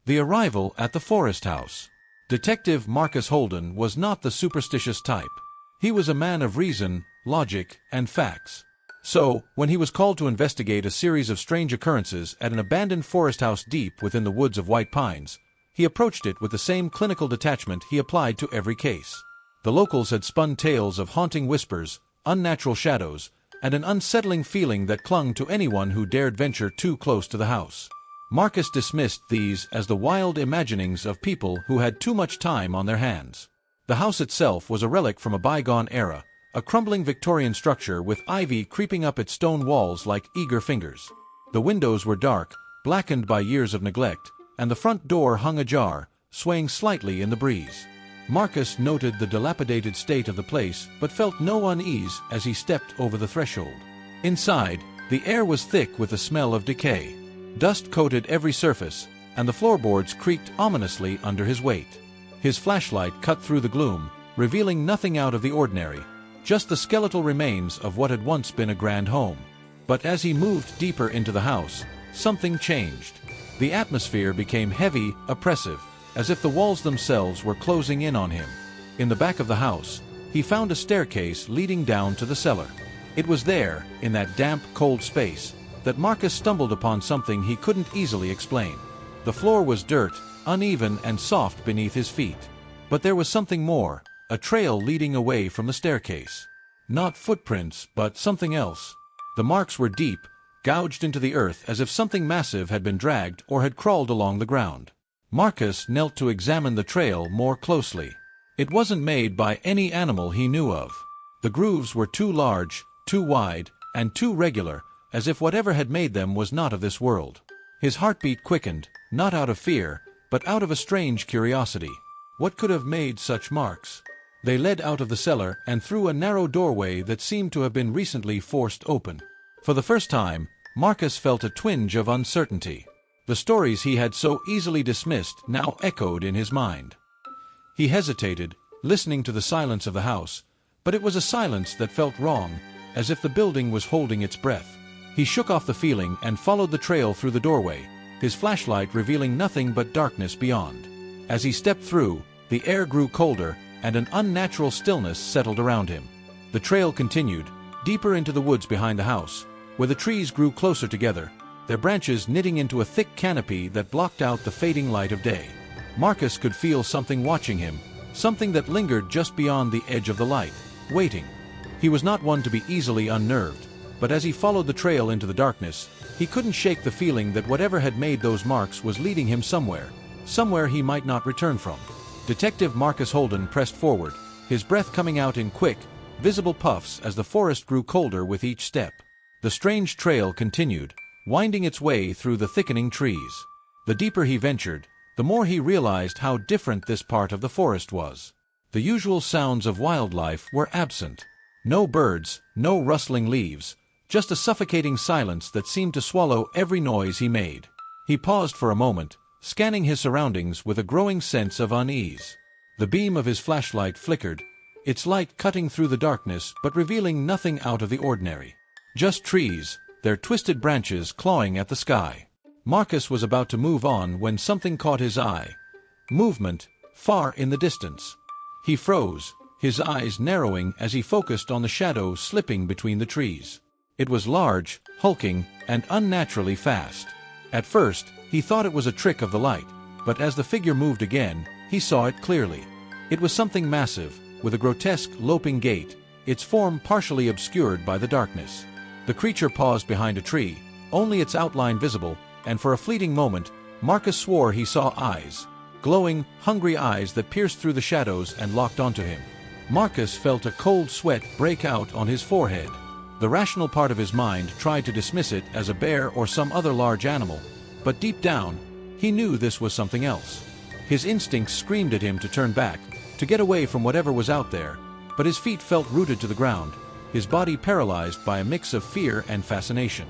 The arrival at the Forest House. Detective Marcus Holden was not the superstitious type. He was a man of reason, logic, and facts. So, when he was called to investigate a series of strange occurrences at an abandoned forest house deep within the woods of White Pines, he approached it with the same clinical detachment he applied to every case. The locals had spun tales of haunting whispers, unnatural shadows, and an unsettling feeling that clung to anyone who dared venture too close to the house. Marcus dismissed these as the wild imaginings of people who had too much time on their hands. The house itself was a relic from a bygone era, a crumbling Victorian structure with ivy creeping up its stone walls like eager fingers. The windows were dark, blackened by years of neglect, and the front door hung ajar, swaying slightly in the breeze. Marcus noted the dilapidated state of the place but felt no unease as he stepped over the threshold. Inside, the air was thick with the smell of decay. Dust coated every surface, and the floorboards creaked ominously under his weight. His flashlight cut through the gloom, revealing nothing out of the ordinary, just the skeletal remains of what had once been a grand home. But as he moved deeper into the house, something changed. The atmosphere became heavy, oppressive, as if the walls themselves were closing in on him. In the back of the house, he found a staircase leading down to the cellar. It was there, in that damp, cold space, that Marcus stumbled upon something he couldn't easily explain. The floor was dirt, uneven and soft beneath his feet. But there was something more, a trail leading away from the staircase. Not footprints, but something else. The marks were deep, gouged into the earth as if something massive had been dragged or had crawled along the ground. Marcus knelt to examine the trail more closely. It wasn't made by any animal he knew of. The grooves were too large, too wide, and too regular, as if whatever had made them was not of this world. His heartbeat quickened, not out of fear, but out of a strange curiosity. What could have made such marks? They led out of the cellar and through a narrow doorway that seemed to have been recently forced open. For the first time, Marcus felt a twinge of uncertainty. The stories he had so easily dismissed now echoed in his mind. He hesitated, listening to the silence of the house, but it was a silence that felt wrong, as if the building was holding its breath. He shook off the feeling and followed the trail through the doorway, his flashlight revealing nothing but darkness beyond. As he stepped through, the air grew colder, and an unnatural stillness settled around him. The trail continued, deeper into the woods behind the house, where the trees grew closer together, their branches knitting into a thick canopy that blocked out the fading light of day. Marcus could feel something watching him, something that lingered just beyond the edge of the light, waiting. He was not one to be easily unnerved, but as he followed the trail into the darkness, he couldn't shake the feeling that whatever had made those marks was leading him somewhere he might not return from. Detective Marcus Holden pressed forward, his breath coming out in quick, visible puffs as the forest grew colder with each step. The strange trail continued, winding its way through the thickening trees. The deeper he ventured, the more he realized how different this part of the forest was. The usual sounds of wildlife were absent. No birds, no rustling leaves, just a suffocating silence that seemed to swallow every noise he made. He paused for a moment, scanning his surroundings with a growing sense of unease. The beam of his flashlight flickered, its light cutting through the darkness but revealing nothing out of the ordinary. Just trees, their twisted branches clawing at the sky. Marcus was about to move on when something caught his eye. Movement, far in the distance. He froze, his eyes narrowing as he focused on the shadow slipping between the trees. It was large, hulking, and unnaturally fast. At first, he thought it was a trick of the light, but as the figure moved again, he saw it clearly. It was something massive, with a grotesque loping gait, its form partially obscured by the darkness. The creature paused behind a tree, only its outline visible, and for a fleeting moment, Marcus swore he saw eyes. Glowing, hungry eyes that pierced through the shadows and locked onto him. Marcus felt a cold sweat break out on his forehead. The rational part of his mind tried to dismiss it as a bear or some other large animal, but deep down, he knew this was something else. His instincts screamed at him to turn back, to get away from whatever was out there, but his feet felt rooted to the ground, his body paralyzed by a mix of fear and fascination.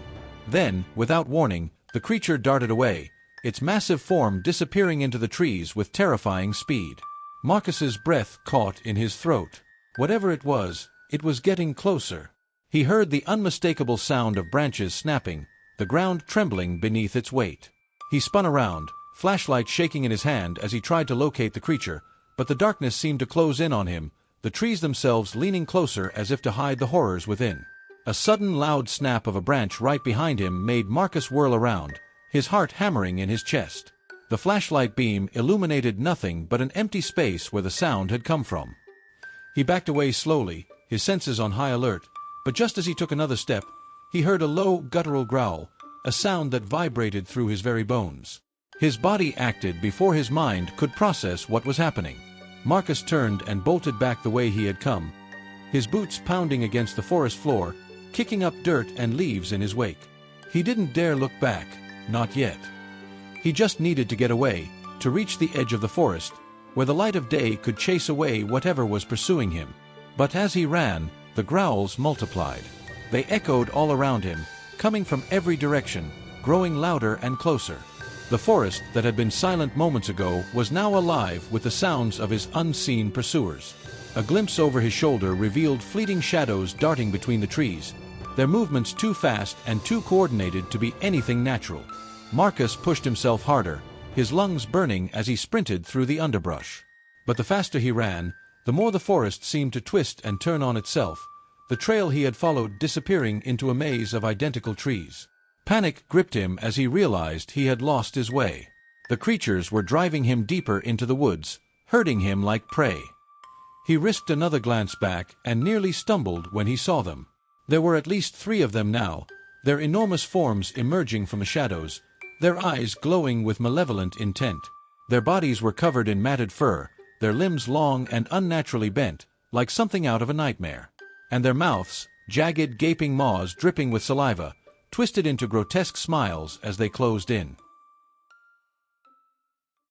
Then, without warning, the creature darted away, its massive form disappearing into the trees with terrifying speed. Marcus's breath caught in his throat. Whatever it was getting closer. He heard the unmistakable sound of branches snapping, the ground trembling beneath its weight. He spun around, flashlight shaking in his hand as he tried to locate the creature, but the darkness seemed to close in on him, the trees themselves leaning closer as if to hide the horrors within. A sudden loud snap of a branch right behind him made Marcus whirl around, his heart hammering in his chest. The flashlight beam illuminated nothing but an empty space where the sound had come from. He backed away slowly, his senses on high alert, but just as he took another step, he heard a low, guttural growl, a sound that vibrated through his very bones. His body acted before his mind could process what was happening. Marcus turned and bolted back the way he had come, his boots pounding against the forest floor, kicking up dirt and leaves in his wake. He didn't dare look back, not yet. He just needed to get away, to reach the edge of the forest, where the light of day could chase away whatever was pursuing him. But as he ran, the growls multiplied. They echoed all around him, coming from every direction, growing louder and closer. The forest that had been silent moments ago was now alive with the sounds of his unseen pursuers. A glimpse over his shoulder revealed fleeting shadows darting between the trees, their movements too fast and too coordinated to be anything natural. Marcus pushed himself harder, his lungs burning as he sprinted through the underbrush. But the faster he ran, the more the forest seemed to twist and turn on itself, the trail he had followed disappearing into a maze of identical trees. Panic gripped him as he realized he had lost his way. The creatures were driving him deeper into the woods, herding him like prey. He risked another glance back and nearly stumbled when he saw them. There were at least 3 of them now, their enormous forms emerging from the shadows, their eyes glowing with malevolent intent. Their bodies were covered in matted fur, their limbs long and unnaturally bent, like something out of a nightmare. And their mouths, jagged, gaping maws dripping with saliva, twisted into grotesque smiles as they closed in.